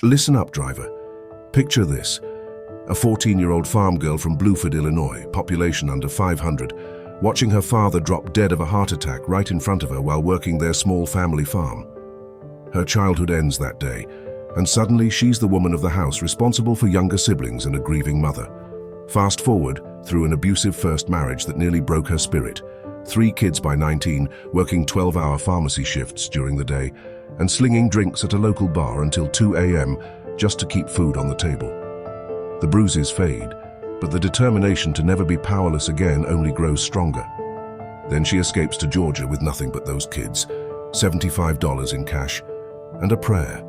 Listen up, driver. Picture this. A 14-year-old farm girl from Blueford, Illinois, population under 500, watching her father drop dead of a heart attack right in front of her while working their small family farm. Her childhood ends that day, and suddenly she's the woman of the house responsible for younger siblings and a grieving mother. Fast forward, through an abusive first marriage that nearly broke her spirit, 3 kids by 19, working 12-hour pharmacy shifts during the day, and slinging drinks at a local bar until 2 a.m. just to keep food on the table. The bruises fade, but the determination to never be powerless again only grows stronger. Then she escapes to Georgia with nothing but those kids, $75 in cash, and a prayer,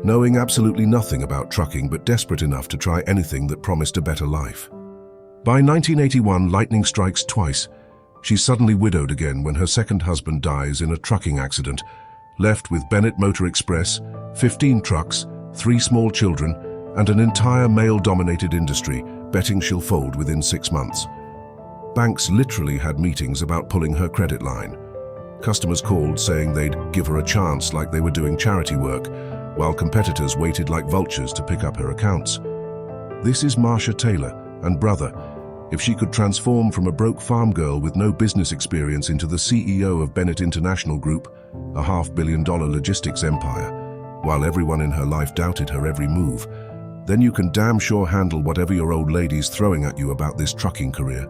knowing absolutely nothing about trucking but desperate enough to try anything that promised a better life. By 1981, lightning strikes twice. She's suddenly widowed again when her second husband dies in a trucking accident, left with Bennett Motor Express, 15 trucks, 3 small children, and an entire male-dominated industry betting she'll fold within 6 months. Banks literally had meetings about pulling her credit line. Customers called saying they'd give her a chance like they were doing charity work, while competitors waited like vultures to pick up her accounts. This is Marsha Taylor, and brother, if she could transform from a broke farm girl with no business experience into the CEO of Bennett International Group, a $500 million logistics empire, while everyone in her life doubted her every move, then you can damn sure handle whatever your old lady's throwing at you about this trucking career.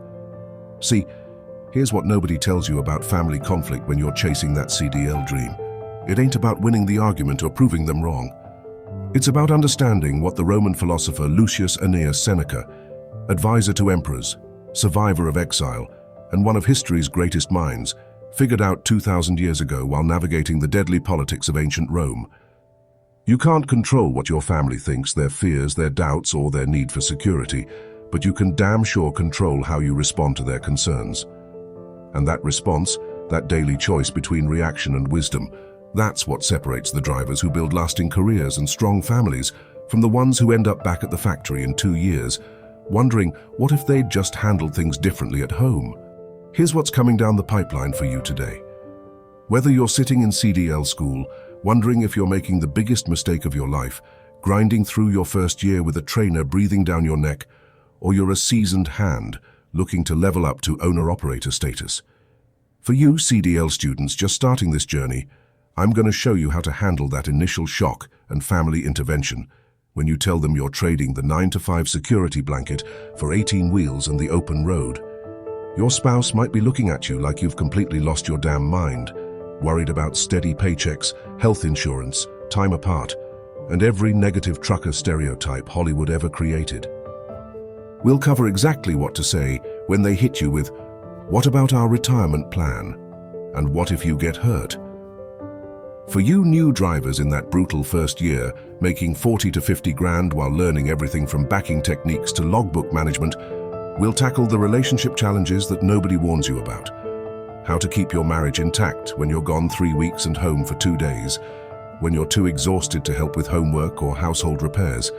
See, here's what nobody tells you about family conflict when you're chasing that CDL dream. It ain't about winning the argument or proving them wrong. It's about understanding what the Roman philosopher Lucius Annaeus Seneca, advisor to emperors, survivor of exile, and one of history's greatest minds, figured out 2,000 years ago while navigating the deadly politics of ancient Rome. You can't control what your family thinks, their fears, their doubts, or their need for security, but you can damn sure control how you respond to their concerns. And that response, that daily choice between reaction and wisdom, that's what separates the drivers who build lasting careers and strong families from the ones who end up back at the factory in 2 years, wondering what if they'd just handled things differently at home. Here's what's coming down the pipeline for you today. Whether you're sitting in CDL school, wondering if you're making the biggest mistake of your life, grinding through your first year with a trainer breathing down your neck, or you're a seasoned hand looking to level up to owner-operator status. For you CDL students just starting this journey, I'm going to show you how to handle that initial shock and family intervention when you tell them you're trading the 9-to-5 security blanket for 18 wheels and the open road. Your spouse might be looking at you like you've completely lost your damn mind, worried about steady paychecks, health insurance, time apart, and every negative trucker stereotype Hollywood ever created. We'll cover exactly what to say when they hit you with, "What about our retirement plan?" and "What if you get hurt?" For you new drivers in that brutal first year, making 40 to 50 grand while learning everything from backing techniques to logbook management, we'll tackle the relationship challenges that nobody warns you about. How to keep your marriage intact when you're gone 3 weeks and home for 2 days, when you're too exhausted to help with homework or household repairs,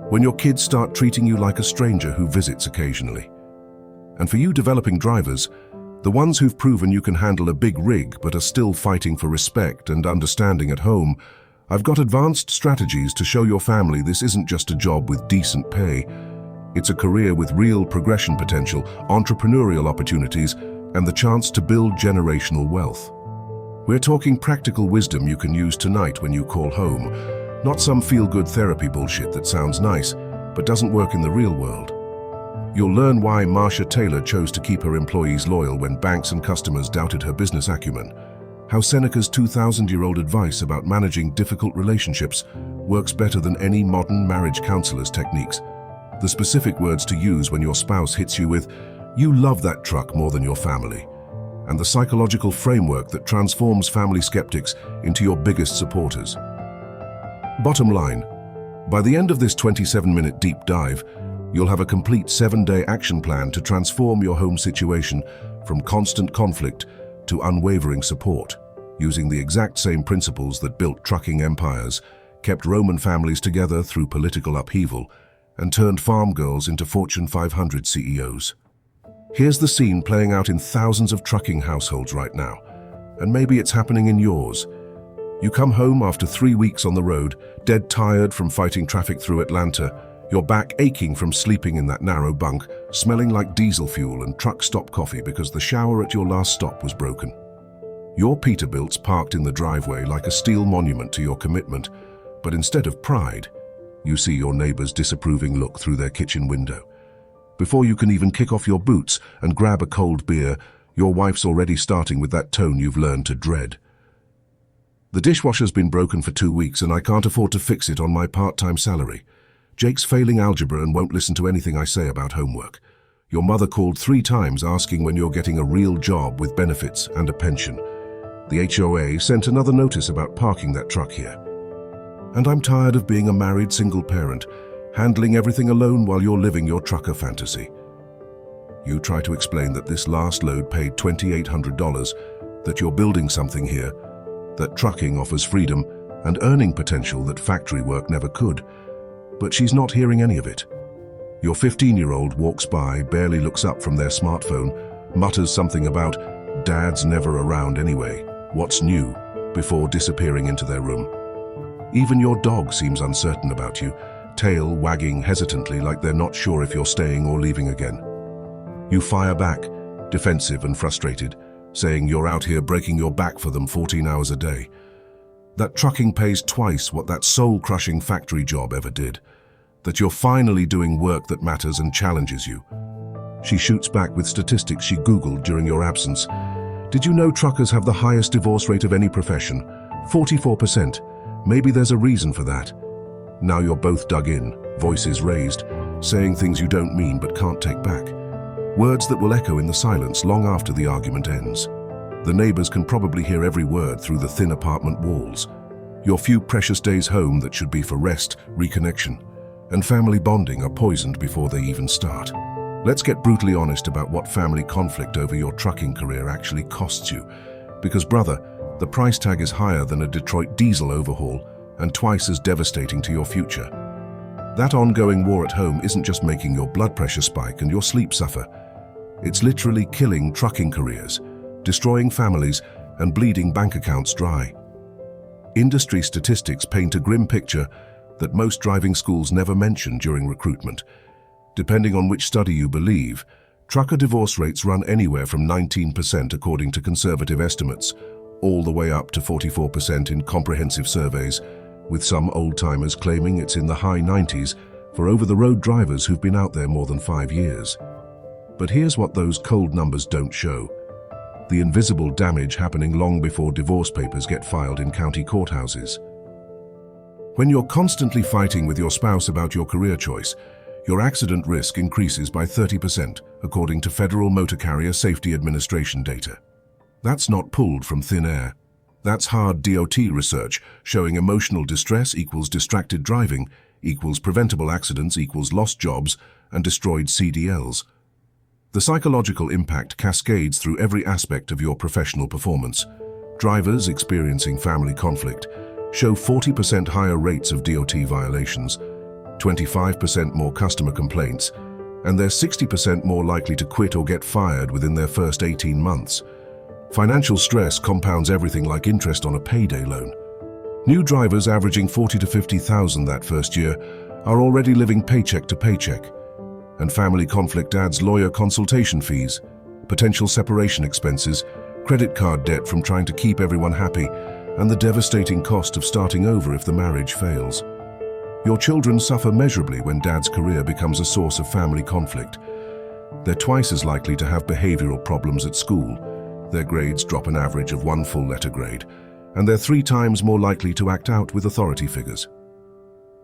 when your kids start treating you like a stranger who visits occasionally. And for you developing drivers, the ones who've proven you can handle a big rig but are still fighting for respect and understanding at home, I've got advanced strategies to show your family this isn't just a job with decent pay. It's a career with real progression potential, entrepreneurial opportunities, and the chance to build generational wealth. We're talking practical wisdom you can use tonight when you call home, not some feel-good therapy bullshit that sounds nice but doesn't work in the real world. You'll learn why Marsha Taylor chose to keep her employees loyal when banks and customers doubted her business acumen, how Seneca's 2,000-year-old advice about managing difficult relationships works better than any modern marriage counselor's techniques, the specific words to use when your spouse hits you with, "You love that truck more than your family," and the psychological framework that transforms family skeptics into your biggest supporters. Bottom line, by the end of this 27-minute deep dive, you'll have a complete 7-day action plan to transform your home situation from constant conflict to unwavering support, using the exact same principles that built trucking empires, kept Roman families together through political upheaval, and turned farm girls into Fortune 500 CEOs. Here's the scene playing out in thousands of trucking households right now, and maybe it's happening in yours. You come home after 3 weeks on the road, dead tired from fighting traffic through Atlanta, your back aching from sleeping in that narrow bunk, smelling like diesel fuel and truck stop coffee because the shower at your last stop was broken. Your Peterbilt's parked in the driveway like a steel monument to your commitment, but instead of pride, you see your neighbor's disapproving look through their kitchen window. Before you can even kick off your boots and grab a cold beer, your wife's already starting with that tone you've learned to dread. The dishwasher's been broken for 2 weeks and I can't afford to fix it on my part-time salary. Jake's failing algebra and won't listen to anything I say about homework. Your mother called 3 times asking when you're getting a real job with benefits and a pension. The HOA sent another notice about parking that truck here. And I'm tired of being a married single parent, handling everything alone while you're living your trucker fantasy. You try to explain that this last load paid $2,800, that you're building something here, that trucking offers freedom and earning potential that factory work never could. But she's not hearing any of it. Your 15-year-old walks by, barely looks up from their smartphone, mutters something about, "Dad's never around anyway, what's new?" before disappearing into their room. Even your dog seems uncertain about you, tail wagging hesitantly like they're not sure if you're staying or leaving again. You fire back, defensive and frustrated, saying you're out here breaking your back for them 14 hours a day. That trucking pays twice what that soul-crushing factory job ever did. That you're finally doing work that matters and challenges you. She shoots back with statistics she Googled during your absence. Did you know truckers have the highest divorce rate of any profession? 44%. Maybe there's a reason for that. Now you're both dug in, voices raised, saying things you don't mean but can't take back. Words that will echo in the silence long after the argument ends. The neighbors can probably hear every word through the thin apartment walls. Your few precious days home that should be for rest, reconnection, and family bonding are poisoned before they even start. Let's get brutally honest about what family conflict over your trucking career actually costs you. Because brother, the price tag is higher than a Detroit diesel overhaul and twice as devastating to your future. That ongoing war at home isn't just making your blood pressure spike and your sleep suffer. It's literally killing trucking careers, destroying families, and bleeding bank accounts dry. Industry statistics paint a grim picture that most driving schools never mention during recruitment. Depending on which study you believe, trucker divorce rates run anywhere from 19% according to conservative estimates, all the way up to 44% in comprehensive surveys, with some old-timers claiming it's in the high 90s for over-the-road drivers who've been out there more than 5 years. But here's what those cold numbers don't show: the invisible damage happening long before divorce papers get filed in county courthouses. When you're constantly fighting with your spouse about your career choice, your accident risk increases by 30%, according to Federal Motor Carrier Safety Administration data. That's not pulled from thin air. That's hard DOT research showing emotional distress equals distracted driving, equals preventable accidents equals lost jobs and destroyed CDLs. The psychological impact cascades through every aspect of your professional performance. Drivers experiencing family conflict show 40% higher rates of DOT violations, 25% more customer complaints, and they're 60% more likely to quit or get fired within their first 18 months. Financial stress compounds everything like interest on a payday loan. New drivers averaging $40,000 to $50,000 that first year are already living paycheck to paycheck. And family conflict adds lawyer consultation fees, potential separation expenses, credit card debt from trying to keep everyone happy, and the devastating cost of starting over if the marriage fails. Your children suffer measurably when dad's career becomes a source of family conflict. They're twice as likely to have behavioral problems at school. Their grades drop an average of 1 full letter grade, and they're 3 times more likely to act out with authority figures.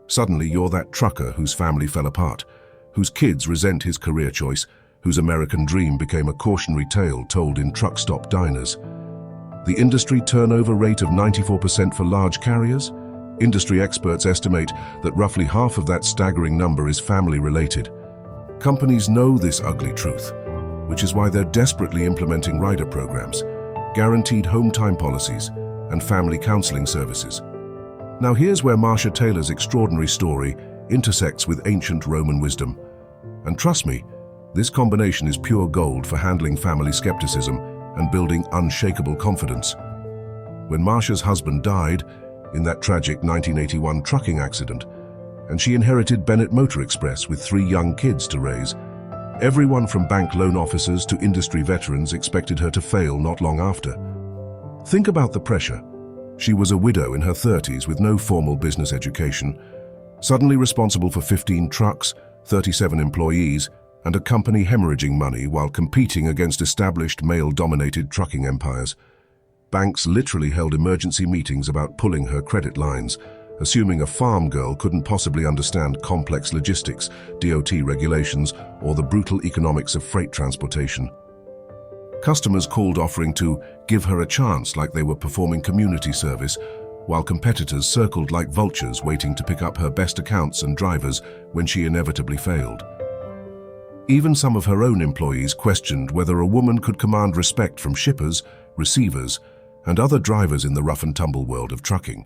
Suddenly, you're that trucker whose family fell apart, whose kids resent his career choice, whose American dream became a cautionary tale told in truck stop diners. The industry turnover rate of 94% for large carriers? Industry experts estimate that roughly half of that staggering number is family-related. Companies know this ugly truth, which is why they're desperately implementing rider programs, guaranteed home time policies, and family counseling services. Now here's where Marsha Taylor's extraordinary story intersects with ancient Roman wisdom. And trust me, this combination is pure gold for handling family skepticism and building unshakable confidence. when Marsha's husband died in that tragic 1981 trucking accident, and she inherited Bennett Motor Express with 3 young kids to raise. Everyone from bank loan officers to industry veterans expected her to fail not long after. Think about the pressure. She was a widow in her 30s with no formal business education, suddenly responsible for 15 trucks, 37 employees, and a company hemorrhaging money while competing against established male-dominated trucking empires. Banks literally held emergency meetings about pulling her credit lines, assuming a farm girl couldn't possibly understand complex logistics, DOT regulations, or the brutal economics of freight transportation. Customers called offering to give her a chance like they were performing community service, while competitors circled like vultures waiting to pick up her best accounts and drivers when she inevitably failed. Even some of her own employees questioned whether a woman could command respect from shippers, receivers, and other drivers in the rough-and-tumble world of trucking.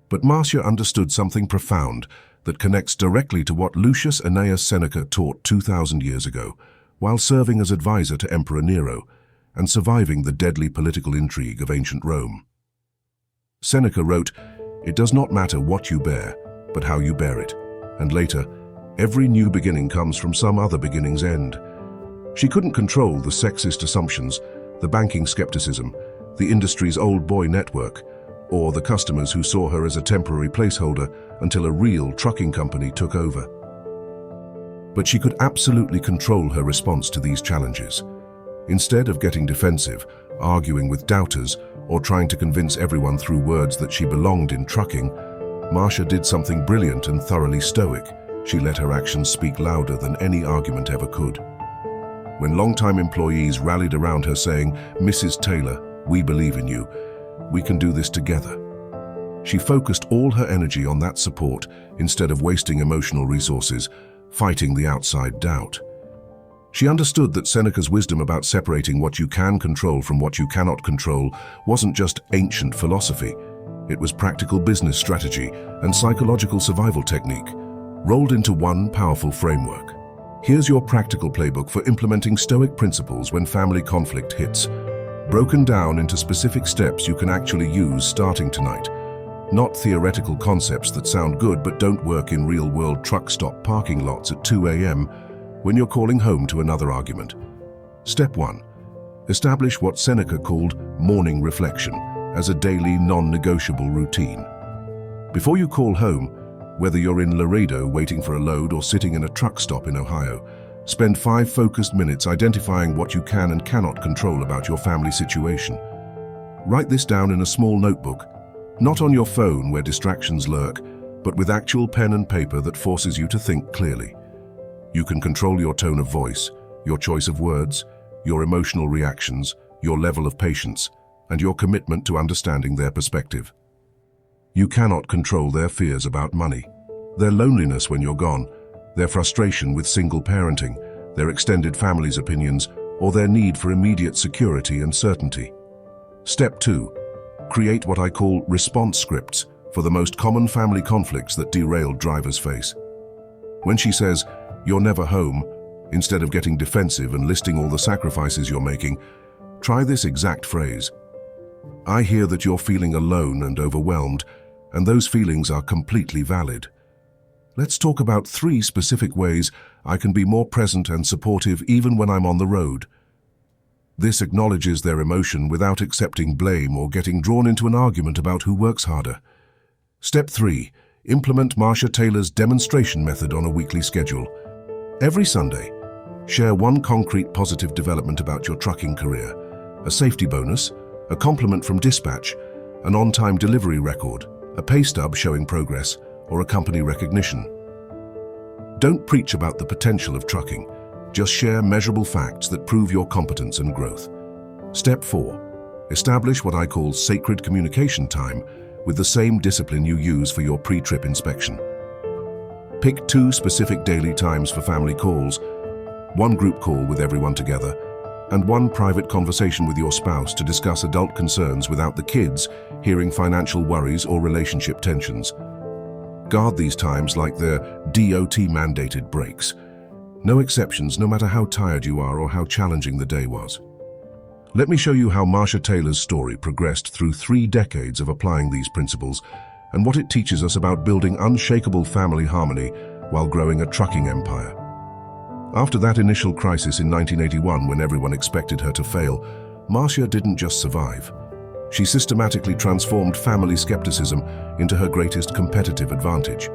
But Marcia understood something profound that connects directly to what Lucius Annaeus Seneca taught 2,000 years ago, while serving as advisor to Emperor Nero and surviving the deadly political intrigue of ancient Rome. Seneca wrote, "It does not matter what you bear, but how you bear it." And later, "Every new beginning comes from some other beginning's end." She couldn't control the sexist assumptions, the banking skepticism, the industry's old boy network, or the customers who saw her as a temporary placeholder until a real trucking company took over. But she could absolutely control her response to these challenges. Instead of getting defensive, arguing with doubters, or trying to convince everyone through words that she belonged in trucking, Marcia did something brilliant and thoroughly stoic. She let her actions speak louder than any argument ever could. When longtime employees rallied around her saying, "Mrs. Taylor, we believe in you. We can do this together," she focused all her energy on that support instead of wasting emotional resources, fighting the outside doubt. She understood that Seneca's wisdom about separating what you can control from what you cannot control wasn't just ancient philosophy. It was practical business strategy and psychological survival technique, rolled into one powerful framework. Here's your practical playbook for implementing Stoic principles when family conflict hits, broken down into specific steps you can actually use starting tonight. Not theoretical concepts that sound good but don't work in real-world truck stop parking lots at 2 a.m. when you're calling home to another argument. Step 1. Establish what Seneca called morning reflection as a daily non-negotiable routine. Before you call home, whether you're in Laredo waiting for a load or sitting in a truck stop in Ohio, spend 5 focused minutes identifying what you can and cannot control about your family situation. Write this down in a small notebook, not on your phone where distractions lurk, but with actual pen and paper that forces you to think clearly. You can control your tone of voice, your choice of words, your emotional reactions, your level of patience, and your commitment to understanding their perspective. You cannot control their fears about money, their loneliness when you're gone, their frustration with single parenting, their extended family's opinions, or their need for immediate security and certainty. Step 2. Create what I call response scripts for the most common family conflicts that derailed drivers face. When she says, "You're never home," instead of getting defensive and listing all the sacrifices you're making, try this exact phrase. "I hear that you're feeling alone and overwhelmed, and those feelings are completely valid. Let's talk about 3 specific ways I can be more present and supportive even when I'm on the road." This acknowledges their emotion without accepting blame or getting drawn into an argument about who works harder. Step 3. Implement Marcia Taylor's demonstration method on a weekly schedule. Every Sunday, share one concrete positive development about your trucking career, a safety bonus, a compliment from dispatch, an on-time delivery record, a pay stub showing progress, or a company recognition. Don't preach about the potential of trucking. Just share measurable facts that prove your competence and growth. Step 4. Establish what I call sacred communication time with the same discipline you use for your pre-trip inspection. Pick 2 specific daily times for family calls, one group call with everyone together, and one private conversation with your spouse to discuss adult concerns without the kids hearing financial worries or relationship tensions. Guard these times like they're DOT-mandated breaks. No exceptions, no matter how tired you are or how challenging the day was. Let me show you how Marsha Taylor's story progressed through 3 decades of applying these principles and what it teaches us about building unshakable family harmony while growing a trucking empire. After that initial crisis in 1981, when everyone expected her to fail, Marsha didn't just survive. She systematically transformed family skepticism into her greatest competitive advantage.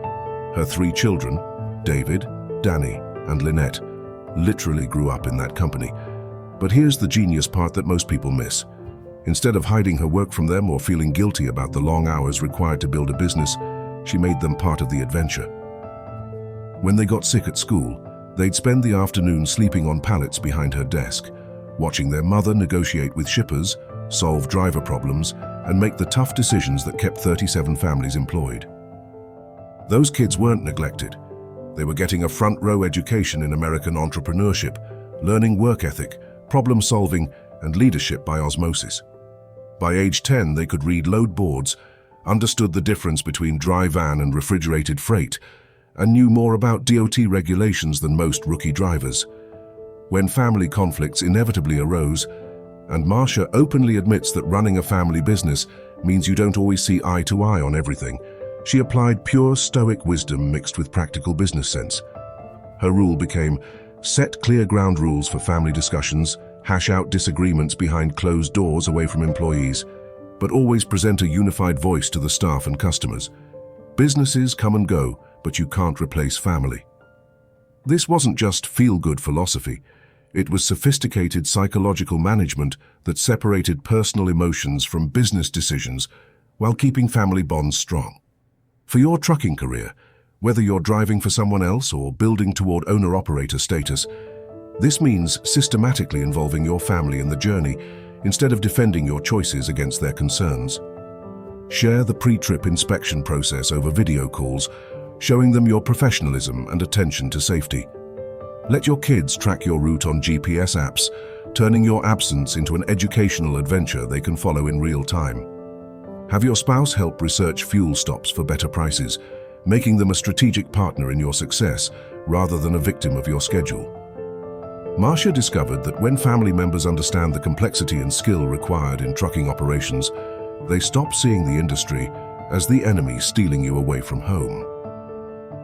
Her 3 children, David, Danny, and Lynette, literally grew up in that company. But here's the genius part that most people miss. Instead of hiding her work from them or feeling guilty about the long hours required to build a business, she made them part of the adventure. When they got sick at school, they'd spend the afternoon sleeping on pallets behind her desk, watching their mother negotiate with shippers, solve driver problems, and make the tough decisions that kept 37 families employed. Those kids weren't neglected. They were getting a front-row education in American entrepreneurship, learning work ethic, problem-solving, and leadership by osmosis. By age 10, they could read load boards, understood the difference between dry van and refrigerated freight, and knew more about DOT regulations than most rookie drivers. When family conflicts inevitably arose, and Marsha openly admits that running a family business means you don't always see eye to eye on everything, she applied pure stoic wisdom mixed with practical business sense. Her rule became, set clear ground rules for family discussions, hash out disagreements behind closed doors away from employees, but always present a unified voice to the staff and customers. Businesses come and go, but you can't replace family. This wasn't just feel-good philosophy. It was sophisticated psychological management that separated personal emotions from business decisions while keeping family bonds strong. For your trucking career, whether you're driving for someone else or building toward owner-operator status, this means systematically involving your family in the journey instead of defending your choices against their concerns. Share the pre-trip inspection process over video calls, showing them your professionalism and attention to safety. Let your kids track your route on GPS apps, turning your absence into an educational adventure they can follow in real time. Have your spouse help research fuel stops for better prices, making them a strategic partner in your success rather than a victim of your schedule. Marsha discovered that when family members understand the complexity and skill required in trucking operations, they stop seeing the industry as the enemy stealing you away from home.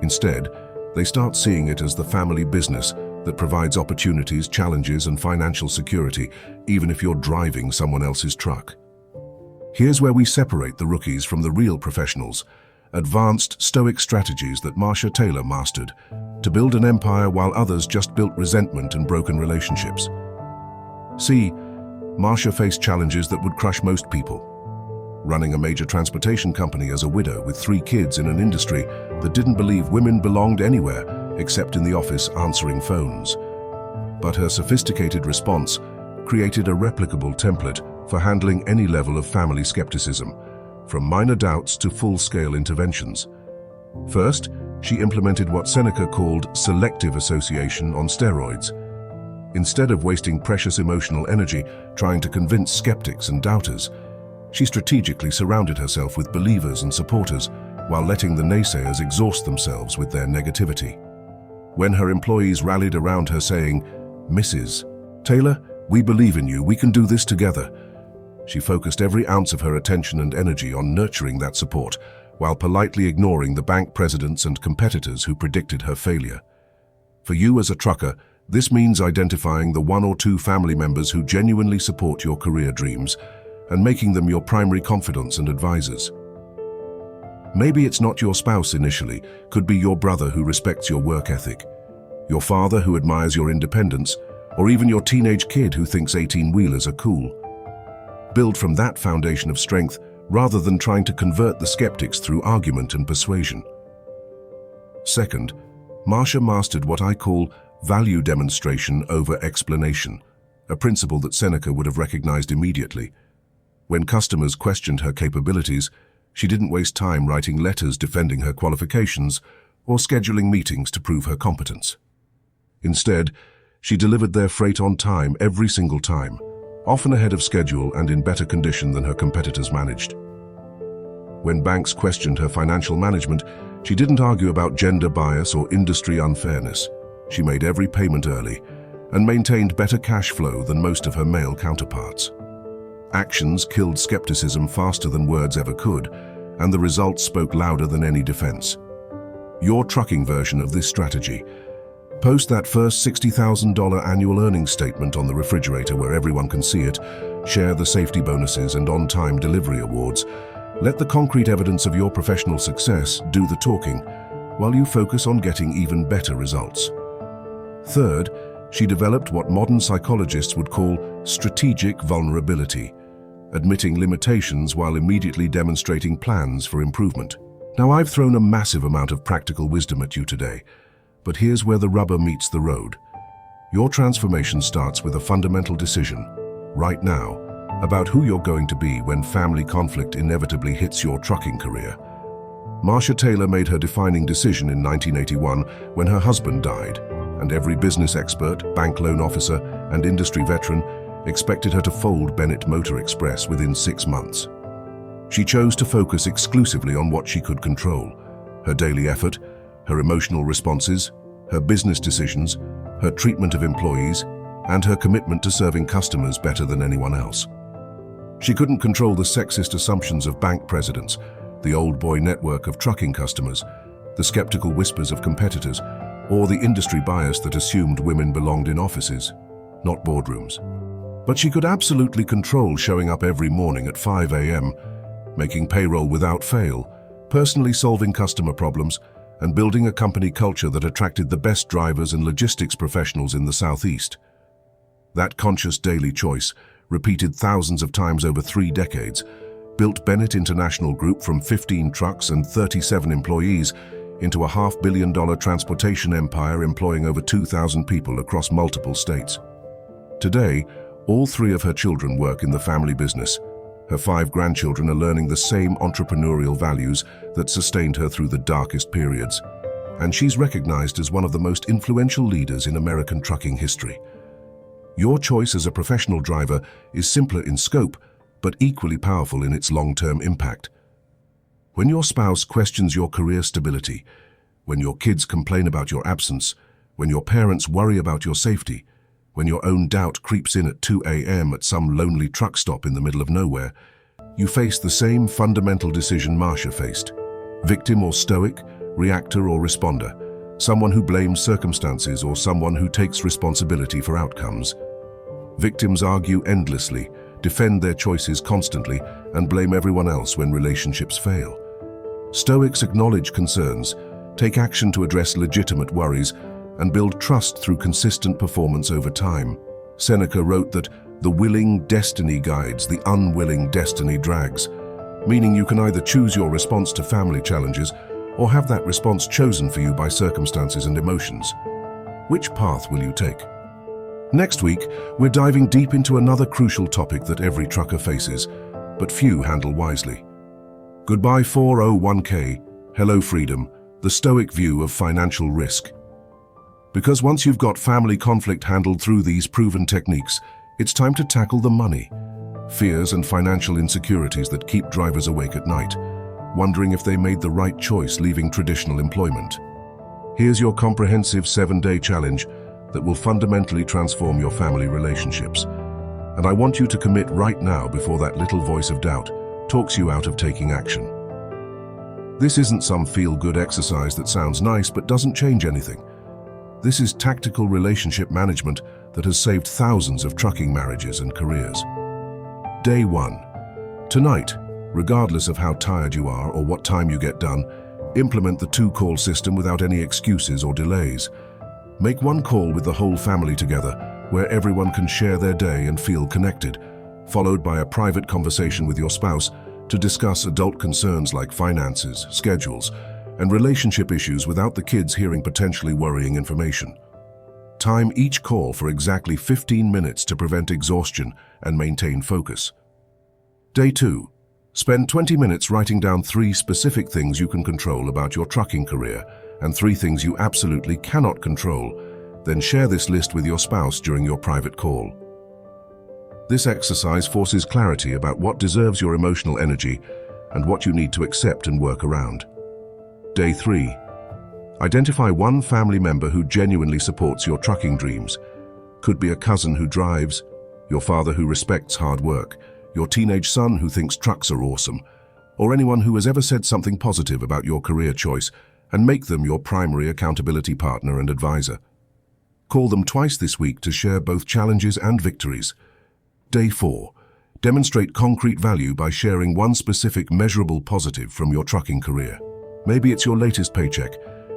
Instead, they start seeing it as the family business that provides opportunities, challenges, and financial security, even if you're driving someone else's truck. Here's where we separate the rookies from the real professionals, advanced stoic strategies that Marsha Taylor mastered to build an empire while others just built resentment and broken relationships. See, Marsha faced challenges that would crush most people. Running a major transportation company as a widow with 3 kids in an industry that didn't believe women belonged anywhere except in the office answering phones. But her sophisticated response created a replicable template for handling any level of family skepticism, from minor doubts to full-scale interventions. First, she implemented what Seneca called selective association on steroids. Instead of wasting precious emotional energy trying to convince skeptics and doubters, she strategically surrounded herself with believers and supporters while letting the naysayers exhaust themselves with their negativity. When her employees rallied around her saying, "Mrs. Taylor, we believe in you, we can do this together," she focused every ounce of her attention and energy on nurturing that support, while politely ignoring the bank presidents and competitors who predicted her failure. For you as a trucker, this means identifying the 1 or 2 family members who genuinely support your career dreams and making them your primary confidants and advisors. Maybe it's not your spouse initially, could be your brother who respects your work ethic, your father who admires your independence, or even your teenage kid who thinks 18-wheelers are cool. Build from that foundation of strength rather than trying to convert the skeptics through argument and persuasion. Second, Marsha mastered what I call value demonstration over explanation, a principle that Seneca would have recognized immediately. When customers questioned her capabilities, she didn't waste time writing letters defending her qualifications or scheduling meetings to prove her competence. Instead, she delivered their freight on time every single time, often ahead of schedule and in better condition than her competitors managed. When banks questioned her financial management, she didn't argue about gender bias or industry unfairness. She made every payment early, and maintained better cash flow than most of her male counterparts. Actions killed skepticism faster than words ever could, and the results spoke louder than any defense. Your trucking version of this strategy. Post that first $60,000 annual earnings statement on the refrigerator where everyone can see it. Share the safety bonuses and on-time delivery awards. Let the concrete evidence of your professional success do the talking, while you focus on getting even better results. Third, she developed what modern psychologists would call strategic vulnerability, admitting limitations while immediately demonstrating plans for improvement. Now, I've thrown a massive amount of practical wisdom at you today, but here's where the rubber meets the road. Your transformation starts with a fundamental decision, right now, about who you're going to be when family conflict inevitably hits your trucking career. Marsha Taylor made her defining decision in 1981 when her husband died, and every business expert, bank loan officer, and industry veteran expected her to fold Bennett Motor Express within 6 months. She chose to focus exclusively on what she could control: her daily effort, her emotional responses, her business decisions, her treatment of employees, and her commitment to serving customers better than anyone else. She couldn't control the sexist assumptions of bank presidents, the old boy network of trucking customers, the skeptical whispers of competitors, or the industry bias that assumed women belonged in offices, not boardrooms. But she could absolutely control showing up every morning at 5 a.m., making payroll without fail, personally solving customer problems, and building a company culture that attracted the best drivers and logistics professionals in the Southeast. That conscious daily choice, repeated thousands of times over 3 decades, built Bennett International Group from 15 trucks and 37 employees into a $500 million transportation empire employing over 2,000 people across multiple states. Today, all 3 of her children work in the family business. Her 5 grandchildren are learning the same entrepreneurial values that sustained her through the darkest periods. And she's recognized as one of the most influential leaders in American trucking history. Your choice as a professional driver is simpler in scope, but equally powerful in its long-term impact. When your spouse questions your career stability, when your kids complain about your absence, when your parents worry about your safety, when your own doubt creeps in at 2 a.m. at some lonely truck stop in the middle of nowhere, you face the same fundamental decision Marsha faced. Victim or stoic, reactor or responder, someone who blames circumstances or someone who takes responsibility for outcomes. Victims argue endlessly, defend their choices constantly, and blame everyone else when relationships fail. Stoics acknowledge concerns, take action to address legitimate worries, and build trust through consistent performance over time. Seneca wrote that the willing destiny guides, the unwilling destiny drags, meaning you can either choose your response to family challenges or have that response chosen for you by circumstances and emotions. Which path will you take? Next week, we're diving deep into another crucial topic that every trucker faces, but few handle wisely. Goodbye 401k, hello freedom, the stoic view of financial risk. Because once you've got family conflict handled through these proven techniques, it's time to tackle the money, fears and financial insecurities that keep drivers awake at night, wondering if they made the right choice leaving traditional employment. Here's your comprehensive 7-day challenge that will fundamentally transform your family relationships. And I want you to commit right now before that little voice of doubt talks you out of taking action. This isn't some feel-good exercise that sounds nice but doesn't change anything. This is tactical relationship management that has saved thousands of trucking marriages and careers. Day 1. Tonight, regardless of how tired you are or what time you get done, implement the 2-call system without any excuses or delays. Make 1 call with the whole family together, where everyone can share their day and feel connected, followed by a private conversation with your spouse to discuss adult concerns like finances, schedules, and relationship issues without the kids hearing potentially worrying information. Time each call for exactly 15 minutes to prevent exhaustion and maintain focus. Day 2. Spend 20 minutes writing down 3 specific things you can control about your trucking career and 3 things you absolutely cannot control. Then share this list with your spouse during your private call. This exercise forces clarity about what deserves your emotional energy and what you need to accept and work around. Day 3. Identify 1 family member who genuinely supports your trucking dreams. Could be a cousin who drives, your father who respects hard work, your teenage son who thinks trucks are awesome, or anyone who has ever said something positive about your career choice, and make them your primary accountability partner and advisor. Call them twice this week to share both challenges and victories. Day 4. Demonstrate concrete value by sharing one specific measurable positive from your trucking career. Maybe it's your latest paycheck,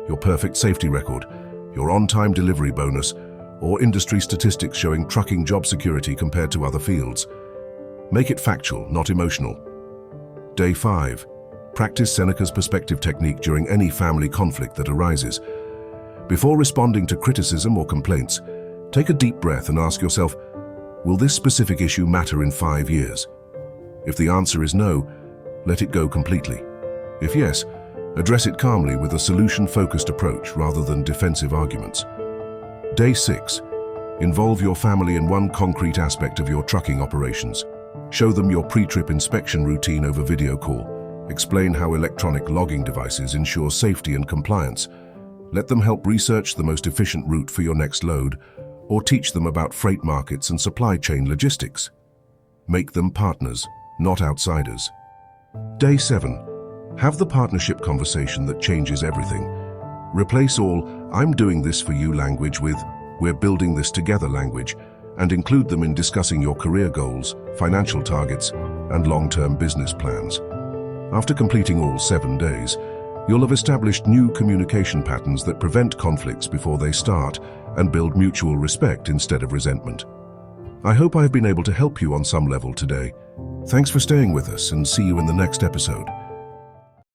your perfect safety record, your on-time delivery bonus, or industry statistics showing trucking job security compared to other fields. Make it factual, not emotional. Day 5. Practice Seneca's perspective technique during any family conflict that arises. Before responding to criticism or complaints, take a deep breath and ask yourself, will this specific issue matter in 5 years? If the answer is no, let it go completely. If yes, address it calmly with a solution-focused approach rather than defensive arguments. Day 6. Involve your family in one concrete aspect of your trucking operations. Show them your pre-trip inspection routine over video call. Explain how electronic logging devices ensure safety and compliance. Let them help research the most efficient route for your next load, or teach them about freight markets and supply chain logistics. Make them partners, not outsiders. Day 7. Have the partnership conversation that changes everything. Replace all "I'm doing this for you" language with "we're building this together" language, and include them in discussing your career goals, financial targets, and long-term business plans. After completing all 7 days, you'll have established new communication patterns that prevent conflicts before they start and build mutual respect instead of resentment. I hope I've been able to help you on some level today. Thanks for staying with us, and see you in the next episode.